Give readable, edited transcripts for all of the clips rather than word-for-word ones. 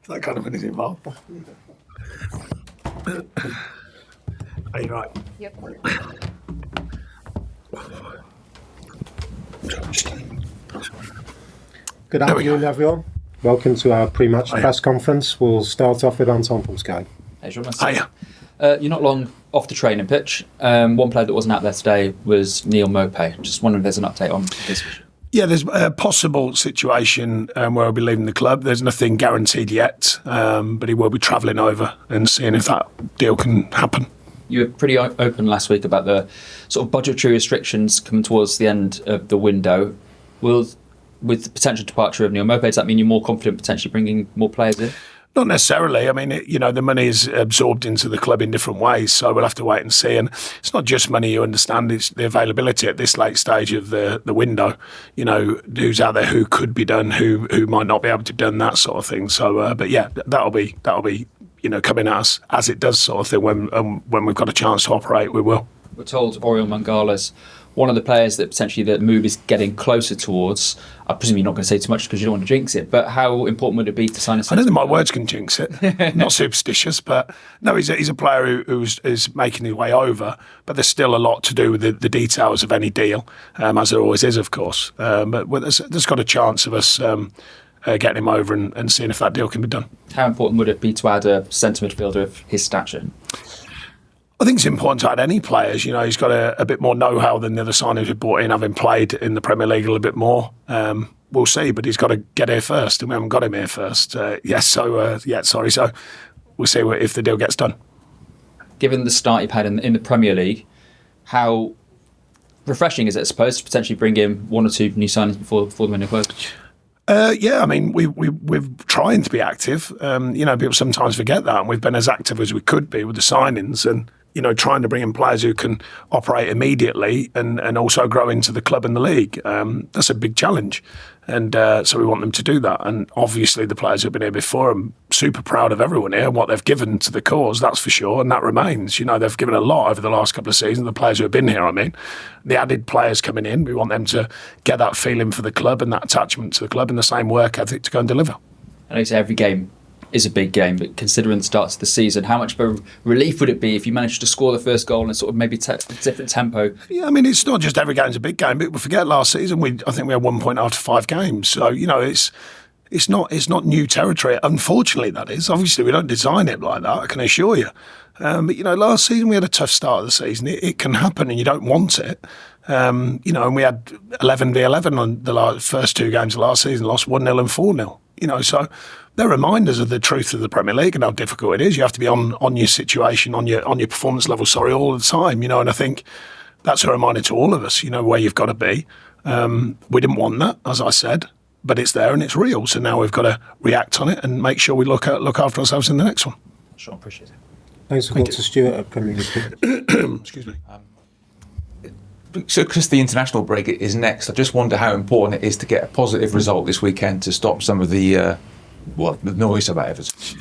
That kind of money's involved. Are you right? Yep. Good afternoon, everyone. Welcome to our pre-match press conference. We'll start off with Anton from Sky. Hey, you're not long off the training pitch. One player that wasn't out there today was Neil Maupay. Just wondering if there's an update on this. Yeah, there's a possible situation where he'll be leaving the club. There's nothing guaranteed yet, but he will be travelling over and seeing if that deal can happen. You were pretty open last week about the sort of budgetary restrictions coming towards the end of the window. With the potential departure of Neil Maupay, does that mean you're more confident potentially bringing more players in? Not necessarily. I mean, the money is absorbed into the club in different ways, so we'll have to wait and see. And it's not just money, you understand, it's the availability at this late stage of the window. Who's out there, who could be done, who might not be able to be done, that sort of thing. So, but yeah, that'll be coming at us as it does, sort of thing. When we've got a chance to operate, we will. We're told Oriel Mangala's one of the players that potentially the move is getting closer towards. I presume you're not going to say too much because you don't want to jinx it, but how important would it be to sign a... I don't think my words can jinx it. Not superstitious, but no, he's a player who is making his way over, but there's still a lot to do with the details of any deal, as there always is, of course. But there's got a chance of us getting him over and seeing if that deal can be done. How important would it be to add a centre midfielder of his stature? I think it's important to add any players. He's got a bit more know-how than the other signings we brought in, having played in the Premier League a little bit more. We'll see, but he's got to get here first, and we haven't got him here first. So we'll see if the deal gets done. Given the start you've had in the Premier League, how refreshing is it, I suppose, to potentially bring in one or two new signings before the window closes? Yeah, I mean, we're trying to be active. People sometimes forget that, and we've been as active as we could be with the signings and, trying to bring in players who can operate immediately and also grow into the club and the league. That's a big challenge. And so we want them to do that. And obviously the players who've been here before, I'm super proud of everyone here and what they've given to the cause, that's for sure. And that remains. They've given a lot over the last couple of seasons, the players who have been here, The added players coming in, we want them to get that feeling for the club and that attachment to the club and the same work ethic to go and deliver. I know you say every game is a big game, but considering the starts of the season, how much of a relief would it be if you managed to score the first goal in sort of maybe different tempo? Yeah, I mean, it's not just every game's a big game, but we forget last season, I think we had 1 point after 5 games. So, it's not new territory. Unfortunately, that is. Obviously, we don't design it like that, I can assure you. But, last season we had a tough start of the season. It can happen and you don't want it. And we had 11v11 on the first 2 games of last season, lost 1-0 and 4-0. So they're reminders of the truth of the Premier League and how difficult it is. You have to be on your situation, on your performance level, all the time, and I think that's a reminder to all of us, where you've got to be. We didn't want that, as I said, but it's there and it's real. So now we've got to react on it and make sure we look after ourselves in the next one. Sure, appreciate it. Thanks for to Stuart at Premier League. Excuse me. So, because the international break is next, I just wonder how important it is to get a positive result this weekend to stop some of the noise about Everton.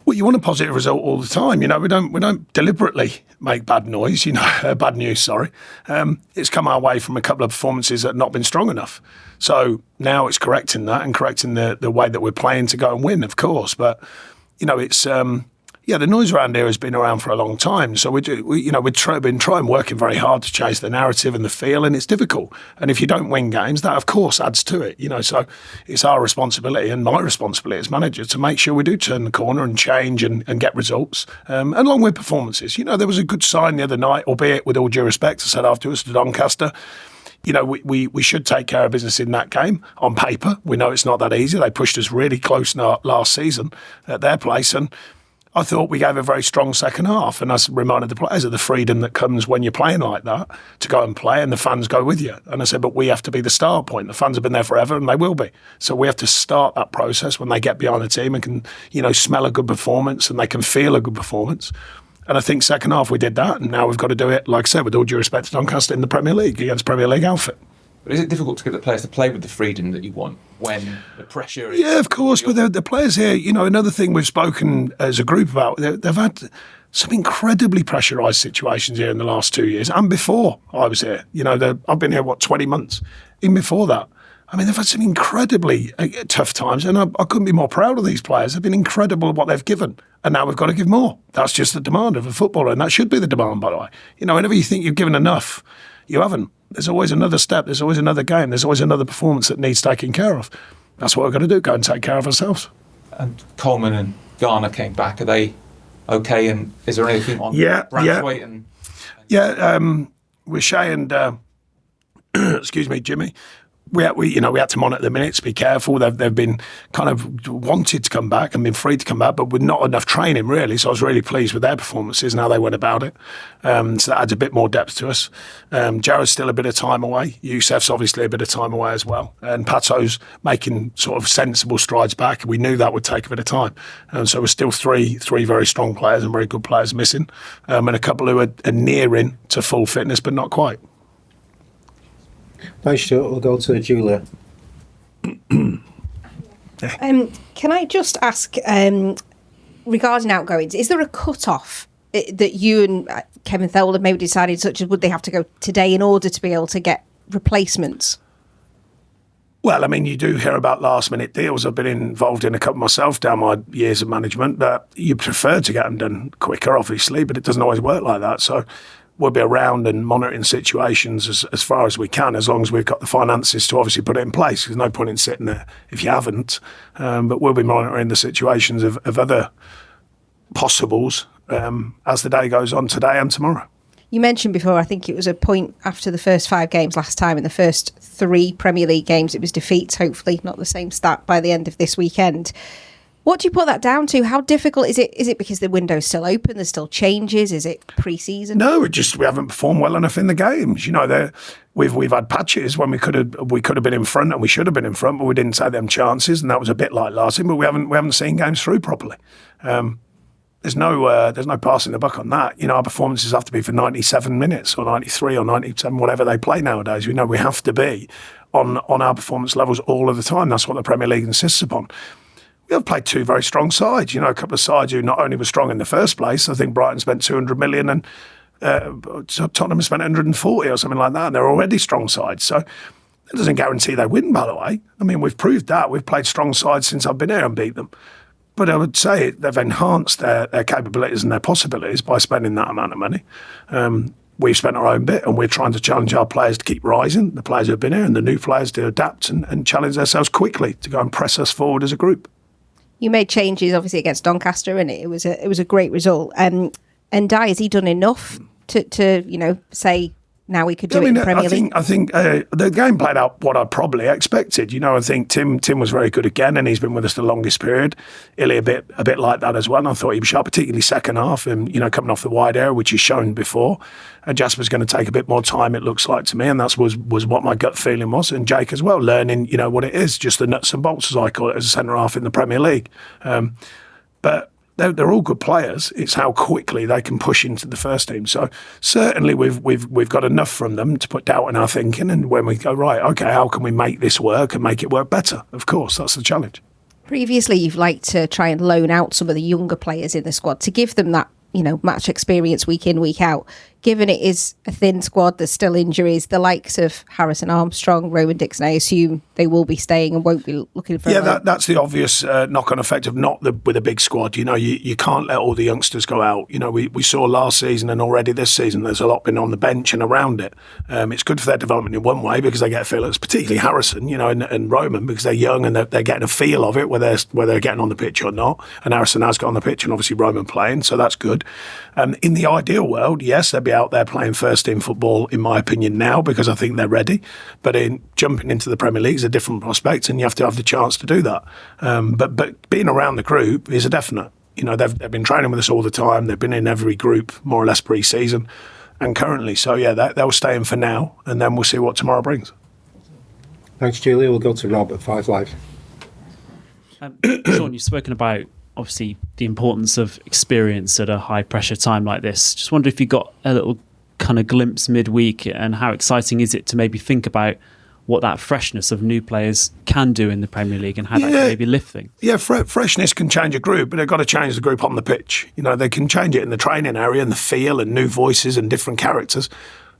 Well, you want a positive result all the time. We don't deliberately make bad noise. Bad news. Sorry, it's come our way from a couple of performances that have not been strong enough. So now it's correcting that and correcting the way that we're playing to go and win, of course. But it's. The noise around here has been around for a long time. So we've been working very hard to change the narrative and the feel, and it's difficult. And if you don't win games, that of course adds to it. So it's our responsibility and my responsibility as manager to make sure we do turn the corner and change and get results, along with performances. There was a good sign the other night, albeit with all due respect, I said afterwards to Doncaster. We should take care of business in that game on paper. We know it's not that easy. They pushed us really close last season at their place, and I thought we gave a very strong second half, and I reminded the players of the freedom that comes when you're playing like that to go and play, and the fans go with you. And I said, but we have to be the start point. The fans have been there forever, and they will be. So we have to start that process when they get behind the team and can, smell a good performance and they can feel a good performance. And I think second half we did that, and now we've got to do it, like I said, with all due respect to Doncaster in the Premier League against Premier League outfit. But is it difficult to get the players to play with the freedom that you want when the pressure is... Yeah, of course, but the players here, another thing we've spoken as a group about, they've had some incredibly pressurised situations here in the last 2 years and before I was here. I've been here, 20 months? Even before that. I mean, they've had some incredibly tough times, and I couldn't be more proud of these players. They've been incredible at what they've given, and now we've got to give more. That's just the demand of a footballer, and that should be the demand, by the way. You know, whenever you think you've given enough, you haven't. There's always another step. There's always another game. There's always another performance that needs taking care of. That's what we've got to do, go and take care of ourselves. And Coleman and Garner came back. Are they okay? And is there anything on Brainthwaite? With Shay and, excuse me, Jimmy, we had to monitor the minutes, be careful. They've been kind of wanted to come back and been free to come back, but with not enough training, really. So I was really pleased with their performances and how they went about it. So that adds a bit more depth to us. Jared's still a bit of time away. Yusef's obviously a bit of time away as well. And Pato's making sort of sensible strides back. We knew that would take a bit of time. So we're still three very strong players and very good players missing. And a couple who are nearing to full fitness, but not quite. Thanks, Stuart. We'll go to Julia. Can I just ask, regarding Outgoings, is there a cut-off that you and Kevin Thole have maybe decided, such as would they have to go today in order to be able to get replacements? Well, I mean, you do hear about last-minute deals. I've been involved in a couple myself down my years of management, but you prefer to get them done quicker, obviously, but it doesn't always work like that. So we'll be around and monitoring situations as far as we can, as long as we've got the finances to obviously put it in place. There's no point in sitting there if you haven't. But we'll be monitoring the situations of other possibles as the day goes on today and tomorrow. You mentioned before, I think it was a point after the first 5 games last time. In the first 3 Premier League games, it was defeats, hopefully not the same stat by the end of this weekend. What do you put that down to? How difficult is it? Is it because the window's still open, there's still changes? Is it pre-season? No, we haven't performed well enough in the games. You know, we've had patches when we could have been in front and we should have been in front, but we didn't take them chances, and that was a bit like last season. But we haven't seen games through properly. There's no passing the buck on that. You know, our performances have to be for 97 minutes or 93 or 97, whatever they play nowadays. We know we have to be on our performance levels all of the time. That's what the Premier League insists upon. We have played 2 very strong sides. You know, a couple of sides who not only were strong in the first place. I think Brighton spent 200 million and Tottenham spent 140 or something like that. And they're already strong sides. So it doesn't guarantee they win, by the way. I mean, we've proved that. We've played strong sides since I've been here and beat them. But I would say they've enhanced their capabilities and their possibilities by spending that amount of money. We've spent our own bit, and we're trying to challenge our players to keep rising, the players who have been here, and the new players to adapt and challenge themselves quickly to go and press us forward as a group. You made changes, obviously, against Doncaster, and it was a great result. And Ndiaye, has he done enough to say now we could do it in the Premier League? I think the game played out what I probably expected. You know, I think Tim was very good again, and he's been with us the longest period. Illy a bit like that as well. And I thought he was sharp, particularly second half, and coming off the wide area, which he's shown before. And Jasper's going to take a bit more time, it looks like to me, and that was what my gut feeling was. And Jake as well, learning what it is, just the nuts and bolts, as I call it, as a centre half in the Premier League. But they're all good players. It's how quickly they can push into the first team. So certainly we've got enough from them to put doubt in our thinking. And when we go, right, okay, how can we make this work and make it work better? Of course, that's the challenge. Previously, you've liked to try and loan out some of the younger players in the squad to give them that match experience week in, week out. Given it is a thin squad, there's still injuries, the likes of Harrison Armstrong, Rowan Dixon, I assume they will be staying and won't be looking for that's the obvious knock-on effect of with a big squad. You can't let all the youngsters go out. We saw last season and already this season there's a lot been on the bench and around it. It's good for their development in one way because they get a feel, it's particularly Harrison, and Roman, because they're young and they're getting a feel of it, whether they're getting on the pitch or not. And Harrison has got on the pitch and obviously Roman playing, so that's good. In the ideal world, yes, they'll be out there playing first team football, in my opinion, now, because I think they're ready. But in jumping into the Premier League is a different prospect, and you have to have the chance to do that. But being around the group is a definite. They've been training with us all the time. They've been in every group more or less pre-season and currently. So they'll stay in for now, and then we'll see what tomorrow brings. Thanks, Julia. We'll go to Rob at 5 Live. Sean, you've spoken about obviously the importance of experience at a high pressure time like this. Just wonder if you got a little kind of glimpse midweek, and how exciting is it to maybe think about what that freshness of new players can do in the Premier League and how that can maybe lift things? Yeah, freshness can change a group, but they've got to change the group on the pitch. They can change it in the training area and the feel and new voices and different characters,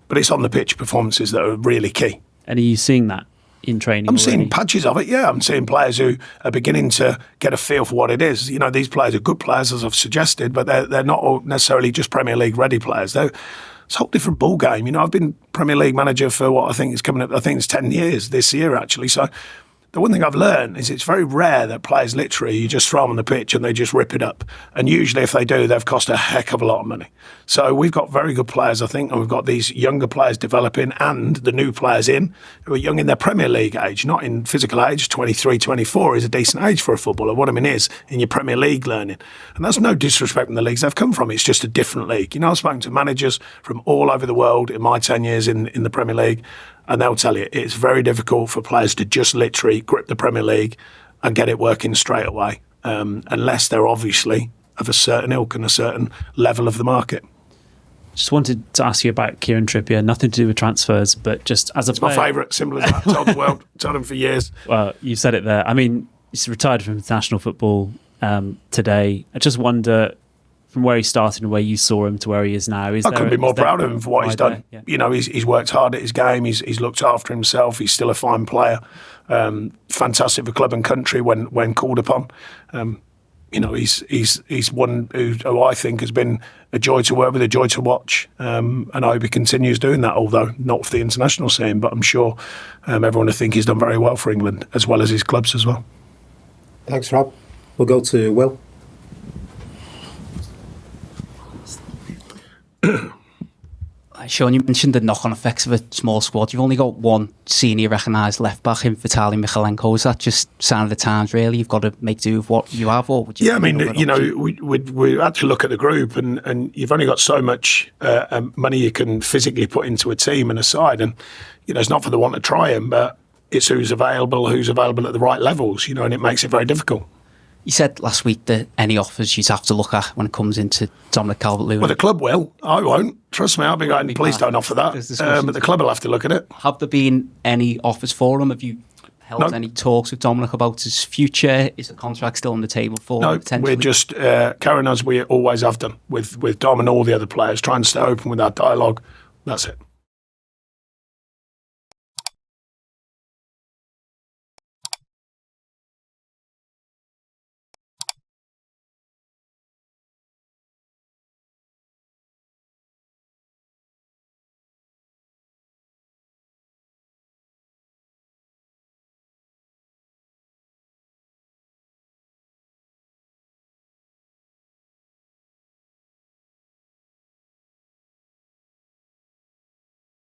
but it's on the pitch performances that are really key. And are you seeing that? in training? I'm already? seeing patches of it, yeah. I'm seeing players who are beginning to get a feel for what it is. You know, these players are good players, as I've suggested, but they're not all necessarily just Premier League ready players. It's a whole different ball game. You know, I've been Premier League manager for what I think is coming up, I think it's 10 years this year, actually. So the one thing I've learned is it's very rare that players literally, you just throw them on the pitch and they just rip it up. And usually if they do, they've cost a heck of a lot of money. So we've got very good players, I think, and we've got these younger players developing and the new players in who are young in their Premier League age, not in physical age. 23, 24 is a decent age for a footballer. What I mean is in your Premier League learning. And that's no disrespect in the leagues they've come from. It's just a different league. You know, I've spoken to managers from all over the world in my 10 years in the Premier League, and they'll tell you it's very difficult for players to just literally grip the Premier League and get it working straight away, unless they're obviously of a certain ilk and a certain level of the market. Just wanted to ask you about Kieran Trippier, nothing to do with transfers, but just as a player. My favourite, simple as that. Told the world, told him for years. Well, you said it there. I mean, he's retired from international football today. I just wonder, from where he started and where you saw him to where he is now, I couldn't be more proud of him for what he's done. Yeah. You know, he's worked hard at his game. He's looked after himself. He's still a fine player. Fantastic for club and country when called upon. You know, he's one who I think has been a joy to work with, a joy to watch, and I hope he continues doing that. Although not for the international scene, but I'm sure everyone will think he's done very well for England as well as his clubs as well. Thanks, Rob. We'll go to Will. Sean, you mentioned the knock-on effects of a small squad. You've only got one senior recognised left-back in Vitaly Michalenko. Is that just sign of the times, really? You've got to make do with what you have, or would you? Yeah, I mean, you know, we had to look at the group, and you've only got so much money you can physically put into a team and a side, and you know, it's not for the want of trying, but it's who's available at the right levels, you know, and it makes it very difficult. You said last week that any offers you'd have to look at when it comes into Dominic Calvert-Lewin. Well, the club will. I won't. Trust me, I'll be going, please don't offer that. But the club will have to look at it. Have there been any offers for him? Have you held any talks with Dominic about his future? Is the contract still on the table for him, potentially? We're just carrying as we always have done with Dom and all the other players, trying to stay open with our dialogue. That's it.